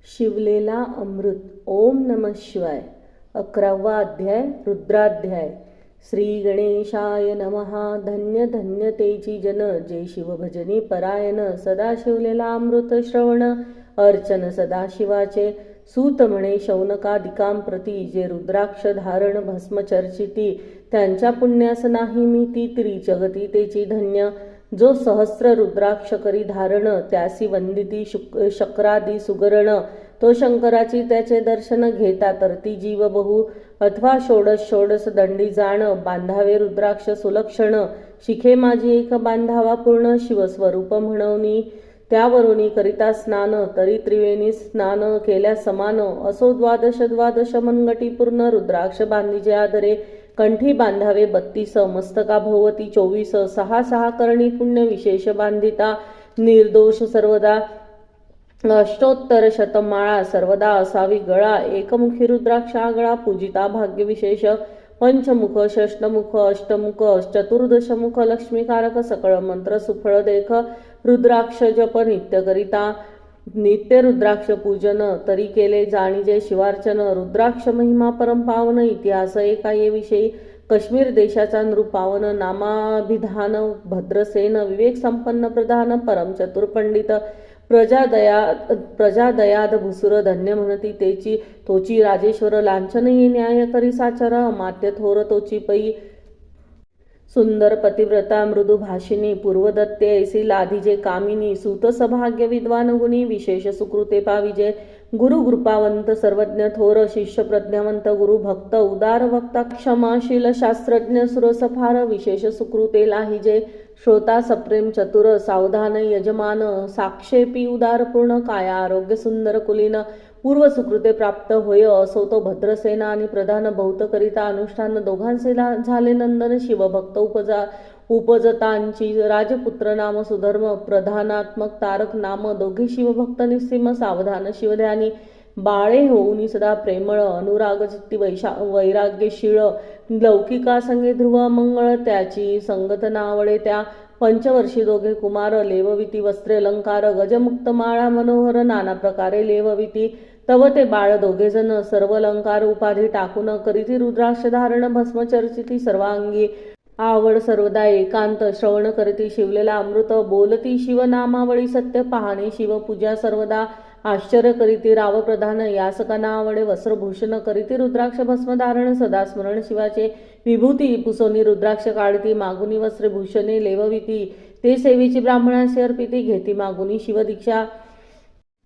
शिवलेला अमृत. ओम नमः शिवाय. 11वा अध्याय. रुद्राध्याय. श्री गणेशाय नमः. धन्य धन्य तेची जन, जे शिवभजनी परायण. सदा शिवलेला अमृत श्रवण, अर्चन सदाशिवाचे. सूत म्हणे शौनकादिकांप्रती, जे रुद्राक्ष धारण भस्म चर्चिती. त्यांच्या पुण्यास नाही मी ती त्रिजगती तेची धन्य. जो सहस्र रुद्राक्ष करी धारण, त्यासी वंदिती शक्रादी सुगरण. तो शंकराची त्याचे दर्शन घेता तरती जीव बहु. अथवा षोडश षोडश दंडी जाण, बांधावे रुद्राक्ष सुलक्षण. शिखे माझी एक बांधावा पूर्ण, शिवस्वरूप म्हणवनी. त्यावरुनी करिता स्नान, तरी त्रिवेणी स्नान केल्या समान. असो द्वादश द्वादश मनगटी पूर्ण, रुद्राक्ष बांधीजे आदरे. कंठी बांधावे 32, मस्तका भोवती 24. सहा सहा करणी पुण्य विशेष बांधिता. निर्दोष सर्वदा अष्टोत्तर शतमाळा, सर्वदा असावी गळा. एकमुखी रुद्राक्ष आगळा, पूजिता भाग्य विशेष. पंचमुख षष्टमुख अष्टमुख चतुर्दशमुख, लक्ष्मीकारक सकळ मंत्र सुफळ देख. रुद्राक्ष जप नित्य करिता, नित्य रुद्राक्ष पूजन. तरी केले जाणीजे शिवार्चन. रुद्राक्ष महिमा परमपावन, इतिहास एकाये विषयी. काश्मीर देशाचा नृपावन, नामाभिधान भद्रसेन. विवेक संपन्न प्रधान, परम चतुर पंडित. प्रजा दयाद भुसुर, धन्य म्हणती तेची. तोची राजेश्वर लांछन ये, न्याय करी साचर. अमात्य थोर तोची पै. सुंदर पतिव्रता मृदू भाषिणी, पूर्वदत्ते ऐसी लाधिजे कामिनी. सूत सभाग्य विद्वान गुणी, विशेष सुकृते पाविजे. गुरु कृपावंत सर्वज्ञ थोर, शिष्य प्रज्ञावंत गुरु भक्त. उदार वक्ता क्षमाशील शास्त्रज्ञ, सुरसफार विशेष सुकृते लाहिजे. श्रोता सप्रेम चतुर, सावधान यजमान. साक्षेपी उदार पूर्ण, काया आरोग्य सुंदर कुलीन. पूर्व सुकृते प्राप्त होय, असो तो भद्रसेना आणि प्रधान. बहुत करिता अनुष्ठान, दोघांचे झाले नंदन. शिवभक्त उपजतांची, राजपुत्र नाम सुधर्म. प्रधानात्मक तारक नाम, दोघे शिवभक्त निस्सीम. सावधान शिवध्यानी, बाळे होऊनी सदा प्रेमळ. अनुराग चित्ती वैराग्यशीळ. लौकिका संगे ध्रुव मंगळ, त्याची संगत नावळे त्या. पंचवर्षी दोघे कुमार, लेवविती वस्त्रे अलंकार. गजमुक्त माळा मनोहर, नाना प्रकारे लेवविती. तव ते बाळ दोघेजण, सर्व अलंकार उपाधी टाकून. करीती रुद्राक्ष धारण भस्म चर्चिती सर्वांगी. आवड सर्वदा एकांत, श्रवण करती शिवलेला अमृत. बोलती शिवनामावळी सत्य, पाहणे शिवपूजा सर्वदा. आश्चर्य करीती राव प्रधान, यासका नावडे. वस्त्रभूषण करीती रुद्राक्ष भस्म धारण, सदा स्मरण शिवाचे. विभूती पुसोनी रुद्राक्ष काढती, मागुनी वस्त्रे भूषणे लेवविती. ते सेवेची ब्राह्मणासी अर्पिती, घेती मागुनी शिवदीक्षा.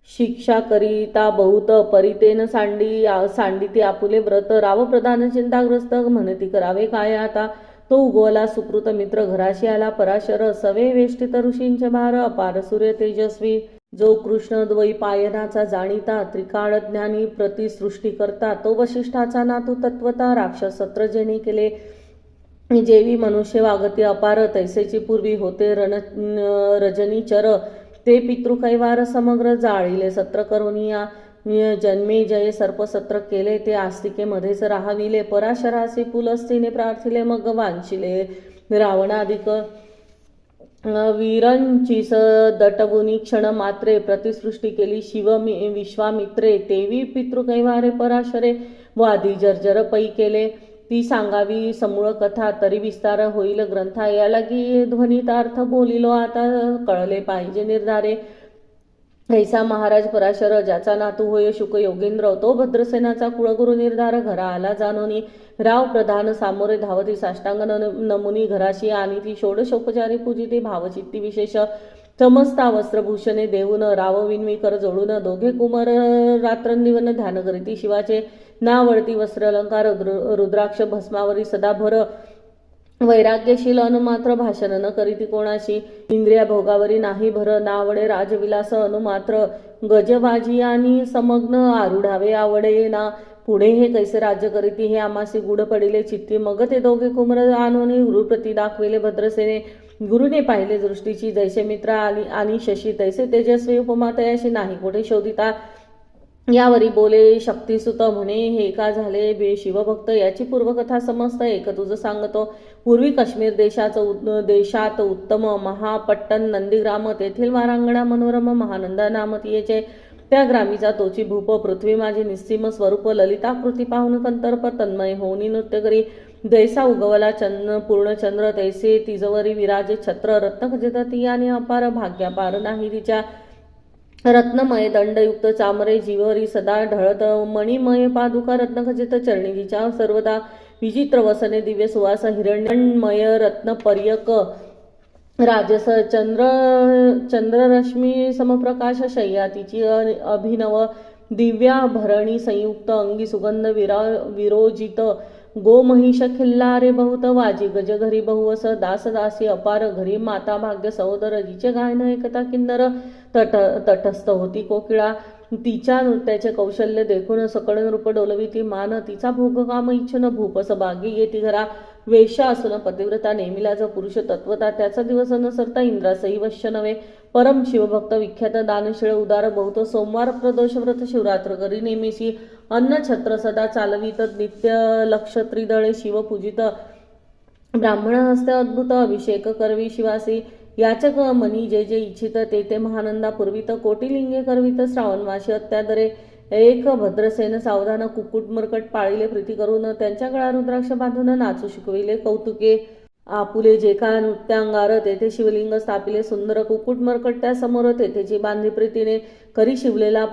शिक्षा करिता बहुत, परितेन सांडिती आपुले व्रत. राव प्रधान चिंताग्रस्त, म्हणती करावे काय आता. तो उगवला सुकृत मित्र, घराशी आला पराशर. सवे वेष्टित ऋषींचे भार, अपार सूर्य तेजस्वी. जो कृष्ण द्वैपायनाचा जाणीता, त्रिकाळ ज्ञानी प्रतिसृष्टी करता. तो वशिष्ठाचा नातू तत्वता, राक्षस सत्र जेणे केले. जेवी मनुष्य वागती अपार, तैसेची पूर्वी होते रजनीचर. ते पितृकैवार समग्र, जाळीले सत्र करुनिया. जन्मे जय सर्पसत्र केले, ते आस्तिकेमध्येच राहाविले. पराशरासी पुलस्तीने प्रार्थिले, मग वांछिले रावणाधिक. वीरंचीस दटवुनी क्षण मात्रे, प्रतिसृष्टी केली विश्वामित्रे. तेवी पितृकैवारे पराशरे, वादी जर्जर पै केले. ती सांगावी समूळ कथा, तरी विस्तार होईल ग्रंथा. या लागी ध्वनितार्थ बोलिलो आता, कळले पाहिजे निर्धारे. ऐसा महाराज पराशर, ज्याचा नातू होय शुक योगेंद्र. तो भद्रसेनाचा कुळगुरु निर्धार, घरा आला जाणोनी. राव प्रधान सामोरे धावती, साष्टांग नमुनी घराशी. आणि ती षोडशोपचारी पूजिती, भावचित्ती विशेष. समस्ता वस्त्रभूषणे देऊन, राव विन्वी कर जोडून. दोघे कुमार रात्रंदिवन ध्यान करीती शिवाचे. नावळती वस्त्र अलंकार, रुद्राक्ष भस्मावरी सदा भर. वैराग्यशील अनुमात्र, भाषण न करीती कोणाशी. इंद्रिया भोगावरी नाही भर, नावडे राजविलास अनुमात्र. गजबाजी आणि समग्न, आरुढावे आवडे ना. पुढे हे कैसे राज्य करीती, हे आमासी गुढ पडिले चित्ती. मग ते दोघे कुमर आणून गुरुप्रती दाखविले भद्रसेने. गुरुने पाहिले दृष्टीची, जैसे मित्र आणि शशी तैसे तेजस्वी. उपमा तयाशी नाही कोठे शोधिता. यावरी बोले शक्तिसुत, म्हणे हे का झाले बे शिवभक्त. याची पूर्वकथा समस्त एक तुझ सांगतो. पूर्वी काश्मीर देशात उत्तम महापट्टण नंदीग्राम, तेथील वारांगणा मनोरम महानंदा नाम तियेचे. त्या ग्रामीचा तोची भूप पृथ्वी माझी निस्सीम स्वरूप ललिताकृती पाहून कंतर्प तन्मय होऊनी नृत्य करी जैसा उगवला पूर्ण चंद्र तैसे तिजवरी विराजे छत्र रत्न खचित ती आणि अपार भाग्यापार नाही तिच्या रत्नमय दंडयुक्त चामरे जीवरी सदा ढळत मणिमय पादुका रत्नखचित चरणी जिच्या सर्वदा विचित्र वसने दिव्य सुवास हिरण्यमय रत्न पर्यक राजस चंद्ररश्मी समप्रकाश शय्या तिची अभिनव दिव्याभरणी संयुक्त अंगी सुगंध विरोजित गोमहिष खिल्लारे बहुत वाजी गजघरी बहुवस दास दासी अपार घरी माता भाग्य सहोदर जिचे गायन ऐकता किन्नर तटस्थ होती कोकिळा तिच्या नृत्याचे कौशल्य देखून सकळ नृप डोलवी ती मान तिचा भोग काम इच्छन भूपस बागी येती घरा वेश्या असून पतिव्रता नेमिला जो पुरुष तत्वता त्याचा दिवस नसरता इंद्रासही वश्य नव्हे परम शिवभक्त विख्यात दानशीळ उदार बहुत सोमवार प्रदोष व्रत शिवरात्र करी नेमिसी अन्न छत्र सदा चालवित नित्य लक्ष त्रिदळे शिव पूजित ब्राह्मण हस्ते अद्भुत अभिषेक करवी शिवासी याचक मनी जे जे इच्छित ते ते महानंदा पूर्वित कोटिलिंगे करवित श्रावण माशी अत्यादरे एक भद्रसेन सावधान कुक्कुट मरकट पाळिले प्रीती करून त्यांच्या गळा रुद्राक्ष बांधून नाचू शिकविले कौतुके आपुले जे का नृत्यांगार तेथे शिवलिंग स्थापिले सुंदर कुक्कुट मरकट त्या समोर तेथेची बांधी प्रीतीने करी शिवलेला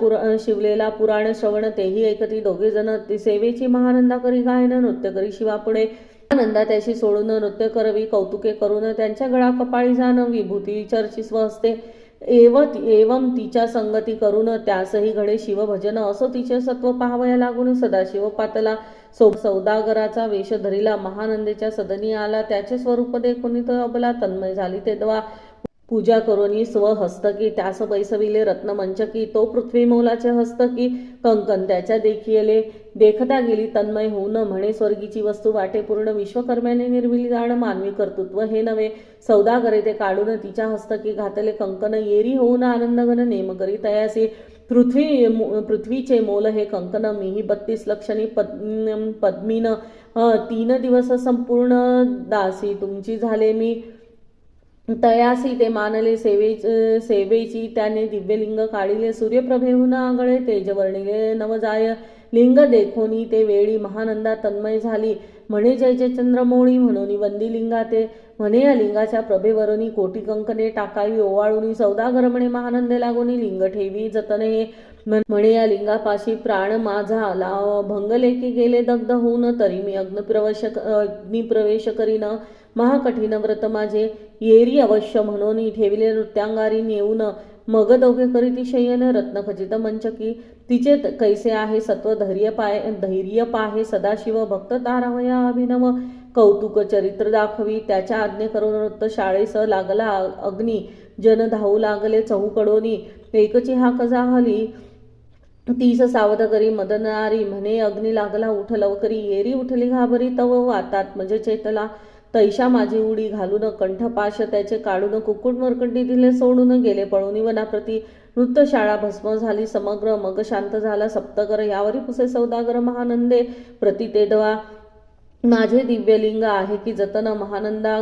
पुराण श्रवण तेही ऐकती दोघे जण सेवेची महानंदा करी गायन नृत्य करी शिवापुढे आनंदा त्याशी सोडून नृत्य करवी कौतुके करून त्यांच्या गळा कपाळी जाण विभूती चर्ची स्वहस्ते एवं तिच्या संगती करून त्यासही घडे शिवभजन असो तिचे सत्व पाहावया लागून सदाशिव पातला सौदागराचा वेश धरिला महानंदेच्या सदनी आला त्याचे स्वरूप देखून अबला तन्मय झाली ते दवा पूजा करोनी स्वहस्तकी त्यास बैसविले रत्नमंचकी तो पृथ्वी मौलाचे हस्तकी कंकन त्याच्या देखिले देखता गेली तन्मय होऊन म्हणे स्वर्गीची वस्तू वाटे पूर्ण विश्वकर्म्याने निर्मिली जाण मानवी कर्तृत्व हे नव्हे सौदागरे ते काढून तिच्या हस्तकी घातले कंकन येरी होऊन आनंदगण नेम करी तयासी पृथ्वीचे मोल हे कंकन मीही 32 लक्षणी पद्मीन 3 दिवस संपूर्ण दासी तुमची झाले मी तयासी ते मानले सेवेची त्याने दिव्यलिंग काढिले सूर्यप्रभेहून आगळे तेज वर्णिले नवजाय लिंग देखोनी ते वेळी महानंदा तन्मय झाली म्हणे जय जय चंद्रमौळी म्हणून वंदी लिंगा ते म्हणे या लिंगाच्या प्रभेवरुनी कोटी कंकणे टाकावी ओवाळूनी सौदागर म्हणे महानंदे लागोनी लिंग ठेवी जतने म्हणे या लिंगापाशी प्राण माझा भंगले की गेले दग्ध होऊन तरी मी अग्निप्रवेश करीन महाकठीण व्रत माझे येरी अवश्य म्हणून ठेविले नृत्यांगारी नेऊन मग दोघे करीती शयन रत्नखचित मंचकी तिचे कैसे आहे सत्व धैर्य पाहे सदाशिव भक्त तारावया अभिनव कौतुक चरित्र दाखवी त्याच्या आज्ञे करून नृत्य शाळेस लागला अग्नी जन धावू लागले चहूकडोनी एकची हाक जाहली 30 सावध करी मदनारी म्हणे अग्नी लागला उठ लवकरी येरी उठली घाबरी तव वातात म्हणजे चेतला तैशा माझी उडी घालून कंठपाश त्याचे काढून कुक्कुट मरकटी दिले सोडून गेले पळून वनाप्रती नृत्यशाळा भस्म झाली समग्र मग शांत झाला सप्तकर यावरी पुसे सौदागर महानंदे प्रति तेदवा माझे दिव्यलिंग आहे की जतन महानंदा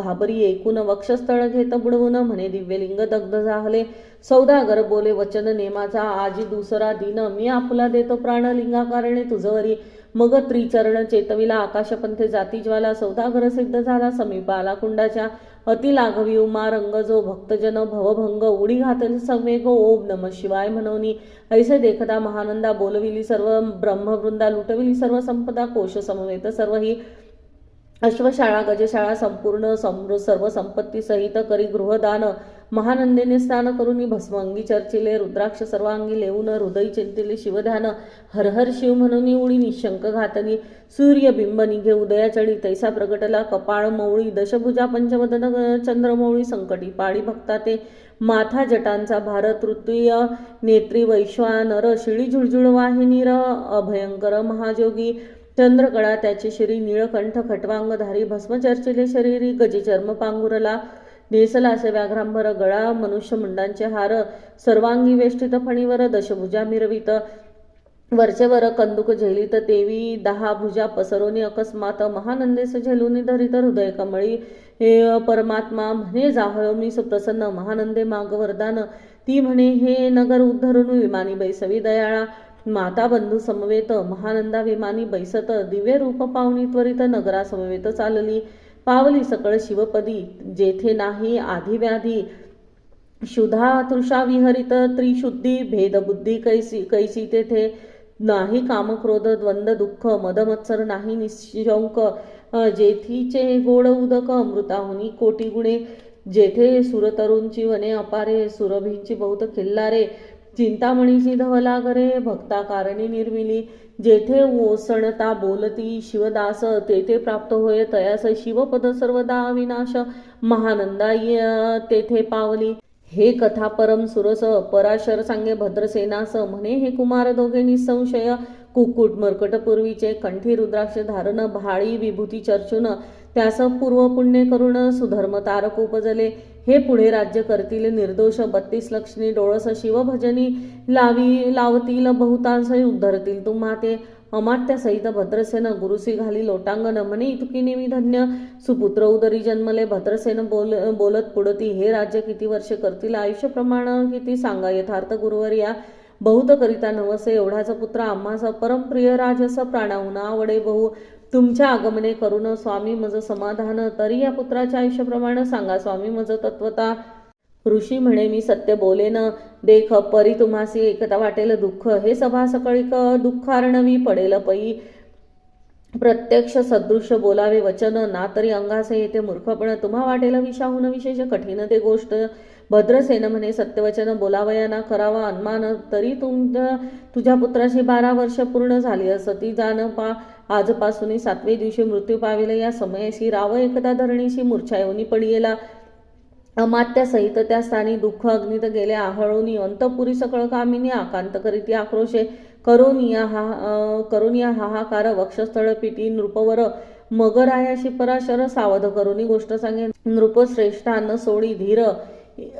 घाबरी एकूण वक्षस्थळ घेत बुडवून म्हणे दिव्यलिंग दग्ध झाले सौदागर बोले वचन नेमाचा आजी दुसरा दिन मी आपुला देतो प्राणलिंगा कारणे तुझवरी मग त्रिचरण चेतविला आकाशपंथे जाती ज्वाला सौदागर सिद्ध झाला समीप आला कुंडाच्या अति लाघवी उमा रंग जो भक्तजन भवभंग उडी घातली संवेग ओम नम शिवाय म्हणून ऐसे देखता महानंदा बोलविली सर्व ब्रह्मवृंदा लुटविली सर्व संपदा कोश समवेत सर्व ही अश्वशाळा गजशाळा संपूर्ण सर्व संपत्ती सहित करी गृहदान महानंदेने स्नान करून भस्मंगी चर्चिले रुद्राक्ष सर्वांगी लेऊन हृदय चिंतिले शिवध्यान हर हर शिव म्हणून उडी निशंक घातली सूर्यबिंब निघे उदया चढी तैसा प्रगटला कपाळ मौळी दशभुजा पंचवदन चंद्रमौळी संकटी पाळी भक्ता ते माथा जटांचा भार तृतीय नेत्री वैश्वानर शिळी झुळझुळ वाहिनीर अभयंकर महाजोगी चंद्रकळा त्याचे श्री निळकंठ खटवांगधारी भस्म चर्चिले शरीरी गजचर्म पांघुरला नेसला असे व्याघ्रांबर गळा मनुष्य मुंडांचे हार सर्वांगी वेष्टित फणीवर दशभुजा मिरवित वरचेवर कंदुक झेलित देवी 10 भुजा पसरोनी अकस्मात महानंदेस झेलून धरित हृदय कमळी हे परमात्मा म्हणे जाहळो मी सुप्रसन्न महानंदे माग वरदान ती म्हणे, हे नगर उद्धरून विमानी बैसवी दयाळा, माता बंधू समवेत महानंदा विमानी बैसत, दिव्य रूप पाहुणी त्वरित नगरा समवेत चालली. पावली सकळ शिवपदी, जेथे नाही आधी व्याधी, क्षुधा तृषा विहरित त्रिशुद्धी, भेदबुद्धी कैसी तेथे नाही कामक्रोध द्वंद्व दुःख मदमत्सर नाही निशंक, जेथीचे गोड उदक अमृताहुनी कोटी गुणे, जेथे सुरतरूंची वने अपारे, सुरभींची बहुत खिल्लारे, चिंतामणीची धवलागरे भक्ता कारणी निर्मिली, जेथे ओसणता बोलती शिवदास, तेथे प्राप्त होय तयास शिवपद सर्वदा अविनाश, महानंदा तेथे पावली. हे कथा परम सुरस, पराशर सांगे भद्रसेनास, म्हणे हे कुमार दोघे निसंशय, कुक्कुट मर्कट पूर्वीचे, कंठी रुद्राक्ष धारण, भाळी विभूती चर्चून, त्यास पूर्व पुण्य करून सुधर्म तारक उपजले. हे पुढे राज्य करतील निर्दोष, 32 लक्ष्मी डोळस, शिवभजनी लावतील बहुतांश, उद्धरतील तुम्हा ते. अमात्यासहित भद्रसेन गुरुसी घाली लोटांगण, म्हणे इतकी नेमी धन्य, सुपुत्र उदरी जन्मले. भद्रसेन बोलत पुढती, हे राज्य किती वर्ष करतील, आयुष्य प्रमाण किती सांगा यथार्थ गुरुवर्या. बहुत करिता नवसे, एवढाच पुत्र आम्हास परमप्रिय राजस, प्राणाहून आवडे बहु. तुमच्या आगमने करून स्वामी मज समाधान, तरी या पुत्राच्या आयुष्यप्रमाण सांगा स्वामी मज तत्वता. ऋषी म्हणे, मी सत्य बोलेन, देख परी तुम्हासी एकता वाटेल दुःख, हे सभा सकळिक दुःखार्णवी पडेल पै. प्रत्यक्ष सदृश बोलावे वचन, ना तरी अंगासे येते मूर्खपण, तुम्हा वाटेल विषाहून विशेष कठीण ते गोष्ट. भद्रसेन म्हणे, सत्यवचन बोलावया ना करावा अन्मान, तरी तुझ्या पुत्राची 12 वर्ष पूर्ण झाली असती, जाण आजपासून 7वे दिवशी मृत्यू पाविले. या समयाशी राव एकदा धरणीशी मूर्छा येऊनी पडियेला. अमात्यासहित त्या स्थानी दुःख अग्नीत गेले आहळूनी, अंतपुरी सकळ कामिनी आकांत करीती आक्रोशे, करुनिया हाहाकार, वक्षस्थळ पिटी नृपवर, मग रायाशी पराशर सावध करुनी गोष्ट सांगे. नृपश्रेष्ठान सोडी धीर,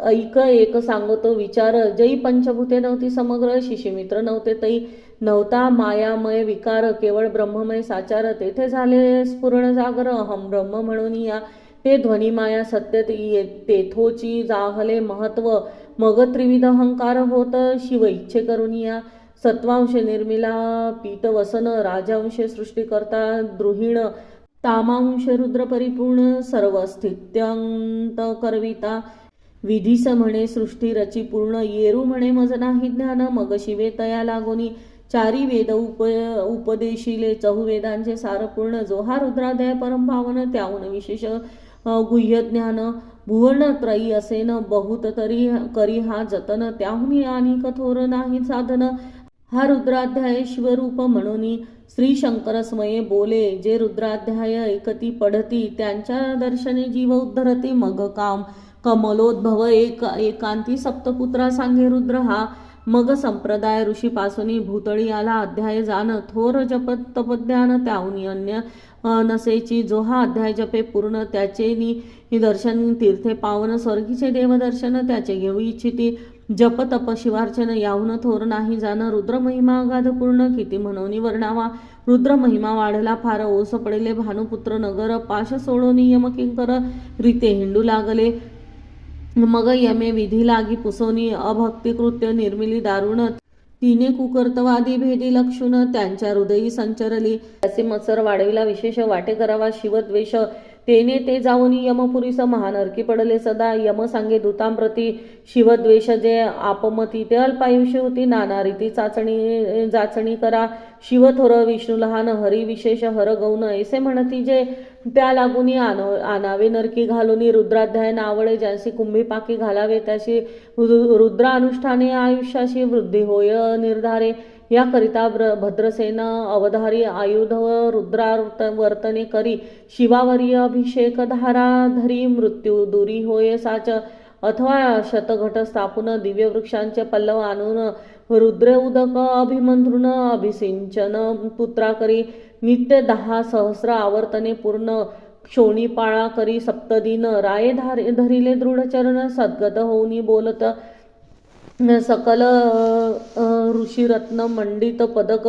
ऐक एक सांगतो विचार, जई पंचभूते नव्हती समग्र, शिशिमित्र नव्हते तई, नव्हता मायामय विकार, केवळ ब्रह्ममय साचार, तेथे झाले स्फुरण जागर, अहम ब्रह्म म्हणून या. ते ध्वनी माया सत्य तेथोची जाहले महत्व, मग त्रिविध अहंकार होत शिव इच्छे करुनिया. सत्वांश निर्मिला पीतवसन, राजांश सृष्टीकर्ता द्रुहिण, तामांश रुद्र परिपूर्ण, सर्व स्थित्यंत करविता. विधीस म्हणे सृष्टी रची पूर्ण, येरू म्हणे मज नाही ज्ञान, मग शिवे तया लागोनी. 4 वेद उपदेशिले, 4 वेदांचे सार पूर्ण, जो हा रुद्राध्याय परम पावन, त्याहून विशेष गुह्य ज्ञान. भुवन त्रयी असेन बहुत, तरी करी हा जतन, त्याहून आणि कठोर नाही साधन. हा रुद्राध्याय शिवरूप म्हणून श्री शंकर स्वये बोले, जे रुद्राध्याय ऐकती पढती, त्यांच्या दर्शने जीव उद्धरते, मग काम कमलोद्भव एकांती. सप्तपुत्रा सांगे रुद्र हा, मग संप्रदाय ऋषीपासून भूतळी आला अध्याय जाण, थोर जप तपध्यान, त्याहून अन्य नसेची. जो हा अध्याय जपे पूर्ण, त्याचे निदर्शन तीर्थे पावन, स्वर्गीचे देवदर्शन त्याचे घेऊ इच्छिती. जप तप शिवार्चन, याहून थोर नाही जाण. रुद्र महिमा अगाध पूर्ण, किती म्हणून वर्णावा. रुद्र महिमा वाढला फार, ओस पडले भानुपुत्र नगर, पाश सोडून यम किंकर रीते हिंडू लागले. मग यमे विधी लागी पुसोनी, अभक्ती कृत्य निर्मिली दारुण, तिने कुकर्तवादी भेदी लक्षुण, त्यांच्या हृदयी संचरली. त्याचे मत्सर वाढविला विशेष, वाटे करावा शिवद्वेष, तेने ते जाऊन यमपुरीस महानरकी पडले सदा. यम सांगे दूतांप्रती, शिवद्वेष जे आपमती, ते अल्पायुष्य होती, नाना रीती जाचणी करा. शिवथोर विष्णू लहान, हरी विशेष हर गौन, ऐसे म्हणती जे त्या लागून आनावे नरकी घालून. रुद्राध्याय नावळे, ज्याशी कुंभी पाकी घालावे, त्याशी रुद्रानुष्ठाने आयुष्याशी वृद्धी होय निर्धारे. याकरिता भद्रसेन अवधारी, आयुध रुद्रावर्तने करी, शिवावरी अभिषेक धारा धरी, मृत्यू दुरी होय साच. अथवा शतघट स्थापून, दिव्य वृक्षांचे पल्लव आणून, रुद्र उदक अभिमंत्रुन, अभिसिंचन पुत्रा करी. नित्य 10 सहस्र आवर्तने पूर्ण, क्षोणीपाळा करी 7 राये धरिले दृढ चरण, सद्गत होऊनी बोलत, सकल ऋषीरत्न मंडित पदक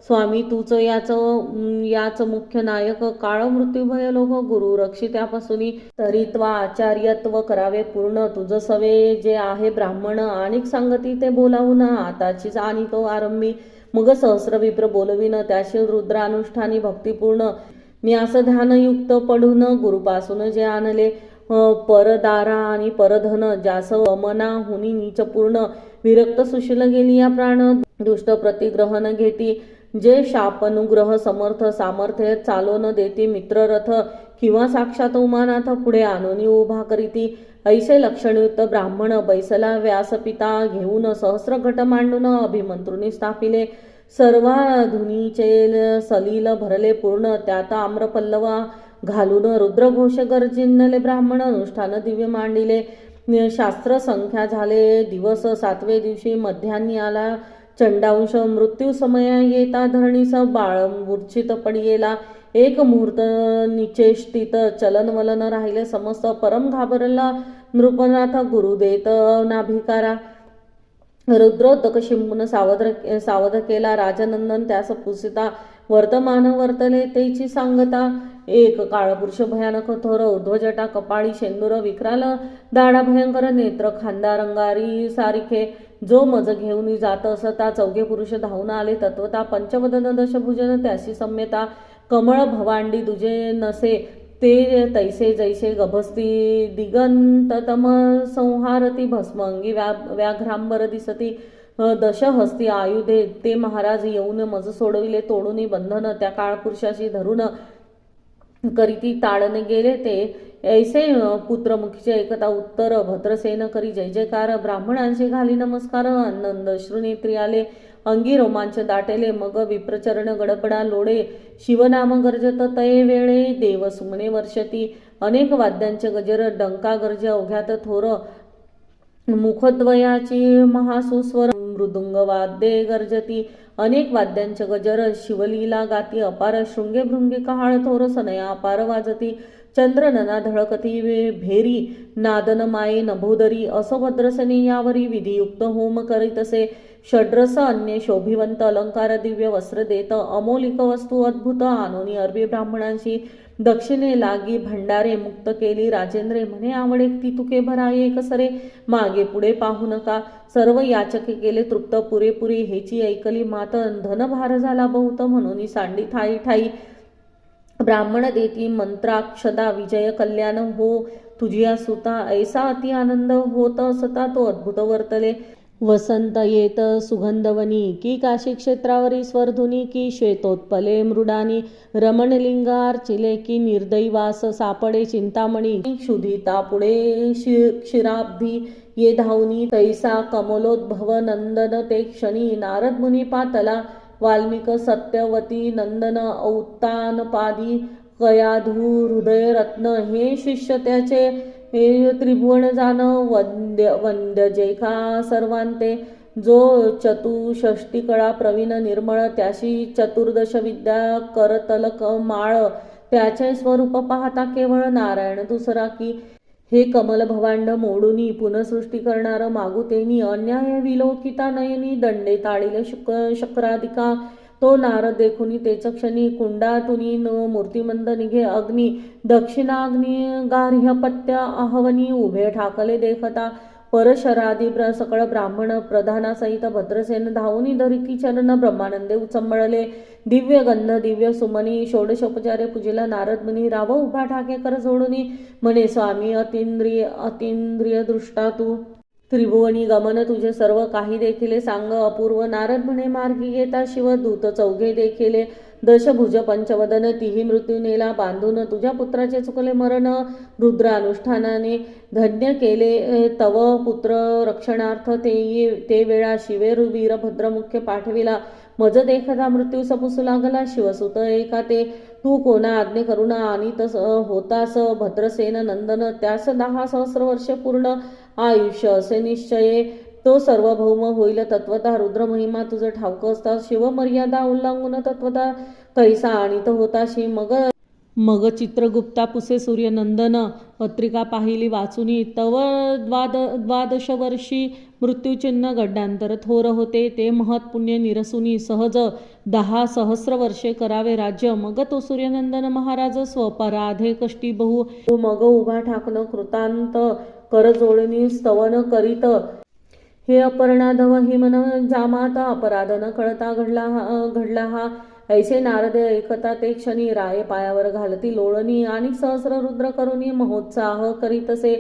स्वामी तूच याच मुख्य नायक काळ मृत्यू भय लोक गुरु रक्षित्यापासून तरीत्वा आचार्यत्व करावे पूर्ण तुझ सवे जे आहे ब्राह्मण आणिक सांगती ते बोलावून आताचीच आणि तो आरंभी मग सहस्र विप्र बोलविन त्याशी रुद्रानुष्ठानी भक्तिपूर्ण न्यास ध्यानयुक्त पडून गुरुपासून जे आणले परदारा आणि परधन जास अमना हुनी नीच पूर्ण विरक्त सुशील गेली या प्राण दुष्ट प्रतिग्रहण घेती जे शापनुग्रह समर्थ सामर्थ्य चालवून देती मित्ररथ किंवा साक्षात उमानाथ पुढे आणून उभा करीती ऐसे लक्षणयुक्त ब्राह्मण बैसला व्यासपिता घेऊन सहस्र घट मांडून अभिमंत्रुनी स्थापिले सर्वाधुनीचे सलील भरले पूर्ण त्यात आम्रपल्लवा घालून रुद्रघोष गर्जिनले ब्राह्मण अनुष्ठान दिव्य मांडिले शास्त्र संख्या झाले दिवस 7वे दिवशी मध्यान्नी आला चंडांश मृत्यू समय येता धरणीस बाळ मूर्छित पडियेला एक मुहूर्त निचेष्टित चलनवलन राहिले समस्त परम घाबरला नृपनाथ गुरु देत नाभिकारा रुद्रोदक शिंपून सावध केला राजनंदन त्यास पुसिता वर्तमान वर्तले तेची सांगता एक काळपुरुष भयानक थोर ऊर्ध्वजटा कपाळी शेंदूर विक्राल दाढा भयंकर नेत्र खांदा रंगारी सारिखे जो मज घेऊन जात असता चौघे पुरुष धावून आले तत्वता पंचवदन दशभुजन त्याशी सम्यता कमळ भवांडी दुजे नसे ते तैसे जैसे गभस्ती दिगंततम संहारती भस्म अंगी व्याघ्रांबर दिसती दशहस्ती आयुधे ते महाराज येऊन मज सोडविले तोडून बंधन त्या काळपुरुषाशी धरून करीती ताडणे गेले ते ऐसे पुत्रमुखीचे एकता उत्तर भद्रसेन करी जय जयकार ब्राह्मणांशी घाली नमस्कार आनंद श्रुनेत्री आले अंगी रोमांच दाटेले मग विप्रचरण गडपडा लोडे शिवनाम गर्जत तये वेळे देव सुमने वर्षती अनेक वाद्यांचे गजर डंका गर्ज अवघ्यात थोर मुखद्वयाची महासुस्वर मृदुंग वाद्ये गर्जती अनेक वाद्यांचे गजर शिवलीला गाती अपार शृंगे भृंगे कहाळ थोर सनया अपार वाजती चंद्रनना धळकती भेरी नादन माये नभोदरी असो भद्रसने यावरी विधियुक्त होम करीतसे षड्रस अन्य शोभिवंत अलंकार दिव्य वस्त्र देत अमोलिक वस्तू अद्भुत आणोनी अरबी ब्राह्मणांशी दक्षिणे लागी भंडारे मुक्त केली राजेंद्रे म्हणे आवडे ती तुके भराये एकसरे मागे पुढे पाहू नका सर्व याचके केले तृप्त पुरेपुरी हेची ऐकली मात धनभार झाला बहुत म्हणून सांडी ठाई ठाई ब्राह्मण देती मंत्राक्षदा विजय कल्याण हो तुझिया सुता ऐसा अति आनंद होत असता तो अद्भुत वर्तले वसंत येत सुगंधवनी की काशी क्षेत्रावरी स्वरधुनी की श्वेतोत्पले मृडानी रमणलिंगार्चिले की निर्दैवास सापडे चिंतामणी क्षुधिता पुढे क्षीराब्धी ये धावनी तैसा कमलोद्भव नंदन ते क्षणी नारद मुनी पातला वाल्मिक सत्यवती नंदन औत्तानपादी कयाधू हृदय रत्न हे शिष्य त्याचे हे त्रिभुवन जाण वंद्य जेखा सर्वांते जो चतुष्षष्टी कळा प्रवीण निर्मळ त्याशी चतुर्दश विद्या करतलक माळ त्याचे स्वरूप पाहता केवळ नारायण दुसरा की हे कमल भवांड मोडूनी पुनसृष्टी करणार मागुतेनी अन्याय विलोकिता नयनी दंडे ताळीले शक्राधिका तो नारद देखुनी तेच क्षणी कुंडातुनी मूर्तिमंद निघे अग्नी दक्षिणाग्नी गार्ह्यपत्य आहवनी उभे ठाकले देखता परशरादी सकळ ब्राह्मण प्रधानासहित भद्रसेन धावूनी धरिती चरण ब्रह्मानंदे उचंबळले दिव्य गंध दिव्य सुमनी षोडशोपचारे पूजेला नारद मुनी राव उभा ठाके कर जोडूनी म्हणे स्वामी अतींद्रिय दृष्टा तू त्रिभुवनी गमन तुझे सर्व काही देखिले सांग अपूर्व नारद म्हणे मार्गी येता शिवदूत चौघे देखिले दशभुज पंचवदन तिही मृत्यू नेला बांधून तुझ्या पुत्राचे चुकले मरण रुद्रानुष्ठानाने धन्य केले तव पुत्र रक्षणार्थ ते वेळा शिवे वीरभद्र मुख्य पाठविला मज देखता मृत्यू सपुसू लागला शिवसुत एका ते तू कोणा आज्ञे करुणा आणि तस होतास भद्रसेन नंदन त्यास 10 सहस्र वर्ष पूर्ण आयुष्य असे निश्चये तो सार्वभौम होईल तत्वता रुद्र महिमा तुझं ठाऊक असता शिव मर्यादा उल्लंघून तत्वता कैसा आणि तो होताशी मग चित्रगुप्ता पुसे सूर्यनंदन पत्रिका पाहिली वाचुनी तव द्वादश वर्षी मृत्यूचिन्ह गड्डांतर थोर होते. ते महत् पुण्य निरसुनी सहज 10 सहस्र वर्षे करावे राज्य. मग तो सूर्यनंदन महाराज स्वपराधे कष्टी बहु. मग उभा ठाकन कृतांत कर जोडणी स्तवन करीत. हे अपर्णाधव हिमन जामात अपराध न कळता घडला हा. ऐसे नारदे ऐकता ते क्षणी राये पायावर घालती लोळणी. आणि सहस्र रुद्र करुणी महोत्साह करीतसे.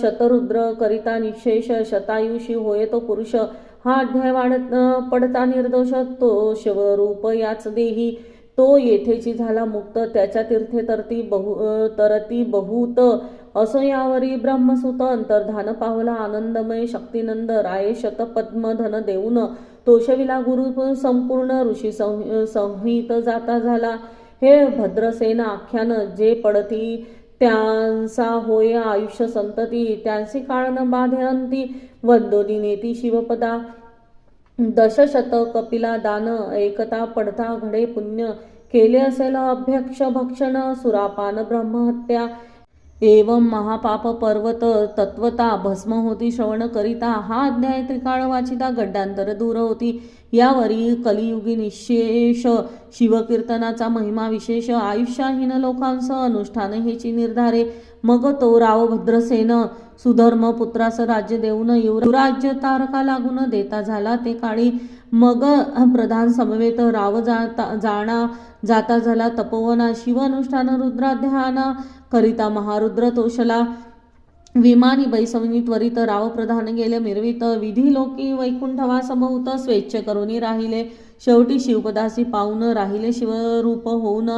शतरुद्र करिता निशेष शतायुषी होय तो पुरुष. हा अध्याय वाढत पडता निर्दोष तो शिवरूप याच देही. तो येथेची झाला मुक्त त्याच्या तीर्थे तरती बहुत. असो यावरी ब्रह्मसुत अंतर्धान पावला आनंदमय शक्तिनंद. राये शतपद्मधन देऊन तोषविला गुरु संपूर्ण. ऋषी संहित जाता झाला. हे भद्रसेन आख्यान जे पडती त्यांचा होय आयुष्य संतती. त्यांची काळ न बाधे अंती. वंदोनी नेती शिवपदा. दशशत कपिला दान ऐकता पडता घडे पुण्य. केले असेल अभ्यक्ष भक्षण सुरापान ब्रह्महत्या. एवं महापाप पर्वत तत्वता भस्म होती श्रवण करिता. हा अध्याय त्रिकाळ वाचिता गड्डांतर दूर होती. यावरी कलियुगी निशेष शिवकीर्तनाचा महिमा विशेष. आयुष्याहीन लोकांस अनुष्ठान हेची निर्धारे. मग तो राव भद्रसेन सुधर्म पुत्रास राज्य देऊन युवराज्य तारका लागून देता झाला ते काळी. मग प्रधान समवेत राव जाता झाला तपोवना. शिव अनुष्ठान रुद्राध्याना करिता महारुद्र तोषला. विमानी बैसवनी त्वरित राव प्रधान गेले मिरवित. विधी लोकी वैकुंठवास बहुत स्वेच्छ करुनी राहिले. शेवटी शिवपदासी पाऊन राहिले शिवरूप होऊन.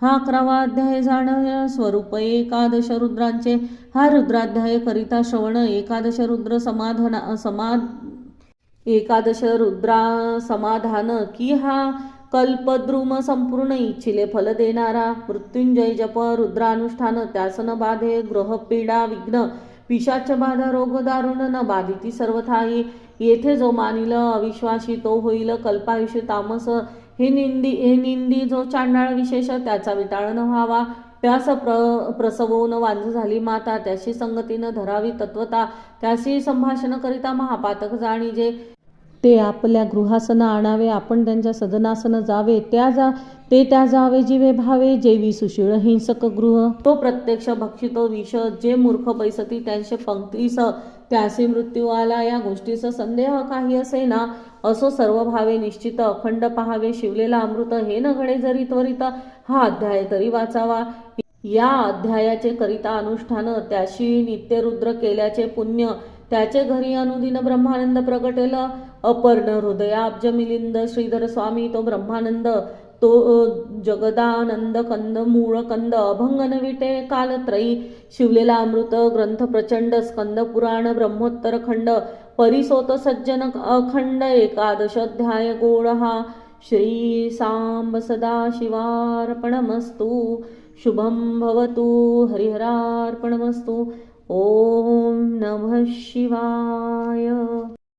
हा 11वा अध्याय जाण स्वरूप एकादश रुद्रांचे. हा रुद्राध्याय करिता श्रवण एकादश रुद्रा समाधान की. हा कल्पद्रुम संपूर्ण इच्छिले फल देणारा. मृत्युंजय जप रुद्रानुष्ठान त्यास न बाधे ग्रहपीडा विघ्न. पिशाच बाधा रोग दारुण न बाधिती सर्वथाही. येथे जो मानिल अविश्वासी तो होईल कल्पायुषी तामस. हे निंदी जो चांडाळ विशेष त्याचा विटाळ न व्हावा. त्यास प्रसवून वांझ झाली माता. त्याशी संगतीनं धरावी तत्वता. त्याशी संभाषण करिता महापातक जाणीजे. ते आपल्या गृहासन आणावे आपण त्यांच्या सदनासन जावे. ते त्या जावे जीवे भावे. जेवी सुशीळ हिंसक गृह. तो प्रत्यक्ष भक्षितो विष. जे मूर्ख बैसती त्यांचे पंक्तीस त्यासी मृत्यू आला. या गोष्टीस संदेह काही असे ना. असो सर्व भावे निश्चित अखंड पहावे शिवलेला अमृत. हे न घडे जरी त्वरित हा अध्याय तरी वाचावा. या अध्यायाचे करिता अनुष्ठान त्याशी नित्यरुद्र केल्याचे पुण्य. त्याचे घरी अनुदिन ब्रह्मानंद प्रगटेल. अपर्ण हृदयाब्ज मिलिंद श्रीधर स्वामी तो ब्रह्मानंद. तो जगदानंद कंद मूळ कंद. अभंगन विटे कालत्रयी. शिवलेला अमृत ग्रंथ प्रचंड. स्कंद पुराण ब्रह्मोत्तर खंड. परिसोत सज्जन अखंड. एकादश अध्याय गोड हा. श्री सांब सदाशिवार्पणमस्तु. शुभं भवतु. हरिहरार्पणमस्तु. ओम नमः शिवाय.